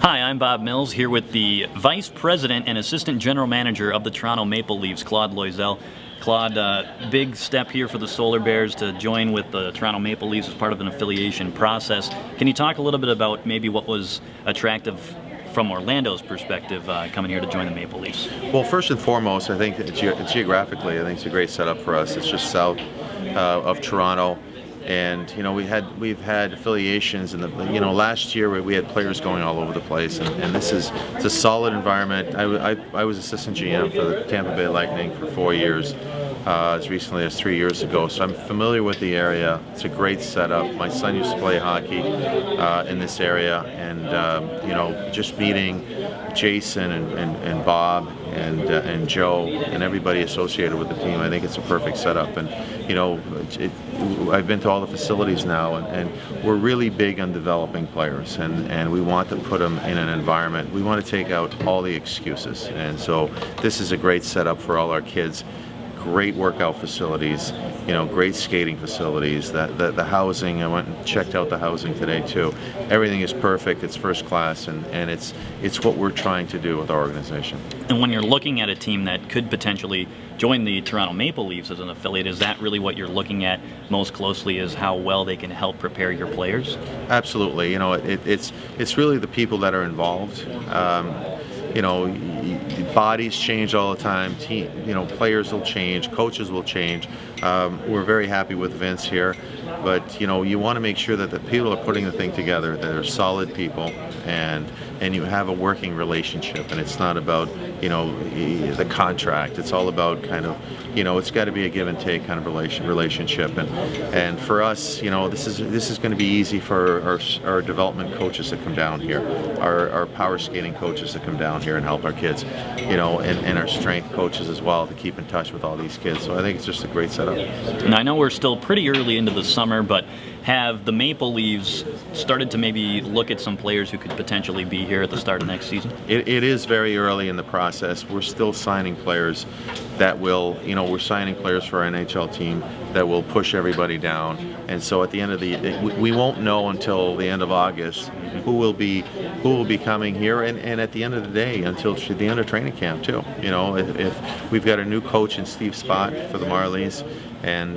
Hi, I'm Bob Mills here with the Vice President and Assistant General Manager of the Toronto Maple Leafs, Claude Loiselle. Claude, big step here for the Solar Bears to join with the Toronto Maple Leafs as part of an affiliation process. Can you talk a little bit about maybe what was attractive from Orlando's perspective coming here to join the Maple Leafs? Well, first and foremost, I think geographically, I think it's a great setup for us. It's just south of Toronto. And we've had affiliations in the last year we had players going all over the place, and it's a solid environment. I was assistant GM for the Tampa Bay Lightning for 4 years, as recently as 3 years ago. So I'm familiar with the area. It's a great setup. My son used to play hockey in this area, and just meeting Jason and Bob and Joe and everybody associated with the team, I think it's a perfect setup. And I've been to all the facilities now, and we're really big on developing players, and we want to put them in an environment. We want to take out all the excuses, and so this is a great setup for all our kids. Great workout facilities, great skating facilities. The housing, I went and checked out the housing today too. Everything is perfect. It's first class, and it's what we're trying to do with our organization. And when you're looking at a team that could potentially join the Toronto Maple Leafs as an affiliate, is that really what you're looking at most closely, is how well they can help prepare your players? Absolutely. It's really the people that are involved. Bodies change all the time. Players will change, coaches will change. We're very happy with Vince here, but you want to make sure that the people are putting the thing together, that they're solid people, and you have a working relationship. And it's not about the contract. It's all about kind of it's got to be a give and take kind of relationship. And for us, this is going to be easy for our development coaches to come down here, our power skating coaches to come down here and help our kids, and our strength coaches as well, to keep in touch with all these kids. So I think it's just a great setup. And I know we're still pretty early into the summer, but have the Maple Leafs started to maybe look at some players who could potentially be here at the start of next season? It is very early in the process. We're still signing players that will, we're signing players for our NHL team that will push everybody down. And so at the end of we won't know until the end of August who will be coming here, and at the end of the day, until the end of training camp too. If we've got a new coach in Steve Spott for the Marlies, and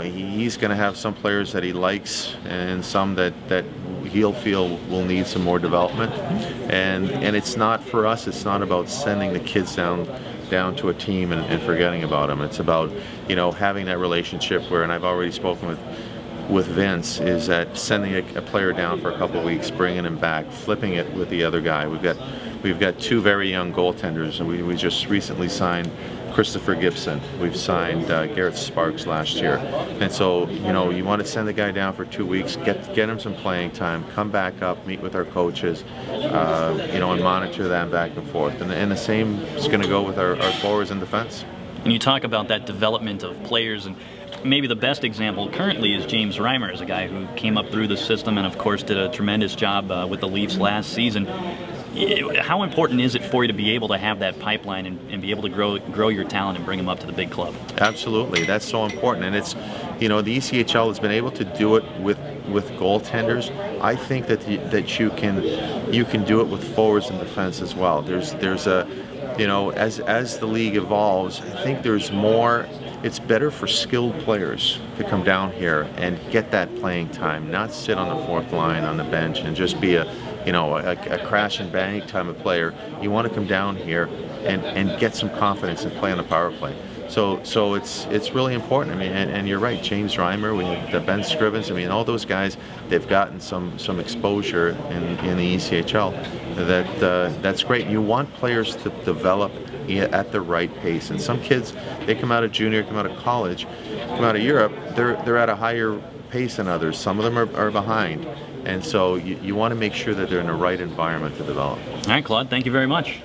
he's going to have some players that he likes and some that he'll feel will need some more development. And it's not, for us, it's not about sending the kids down to a team and forgetting about them. It's about having that relationship where, and I've already spoken with Vince, is that sending a player down for a couple of weeks, bringing him back, flipping it with the other guy. We've got two very young goaltenders, and we just recently signed Christopher Gibson. We've signed Garrett Sparks last year. And so, you want to send the guy down for 2 weeks, get him some playing time, come back up, meet with our coaches, and monitor them back and forth. And the same is going to go with our forwards and defense. And you talk about that development of players, and maybe the best example currently is James Reimer, as a guy who came up through the system and of course did a tremendous job with the Leafs last season. How important is it for you to be able to have that pipeline and be able to grow your talent and bring them up to the big club? Absolutely, that's so important. And it's, the ECHL has been able to do it with goaltenders. I think that you can do it with forwards and defense as well. There's a as the league evolves, I think there's more. It's better for skilled players to come down here and get that playing time, not sit on the fourth line on the bench and just be a crash and bang type of player. You want to come down here and get some confidence and play on the power play. So it's really important. I mean, and you're right, James Reimer, we have Ben Scrivens. I mean, all those guys, they've gotten some exposure in the ECHL. That's great. You want players to develop at the right pace. And some kids, they come out of junior, come out of college, come out of Europe, they're at a higher pace than others. Some of them are behind. And so you want to make sure that they're in the right environment to develop. All right, Claude, thank you very much.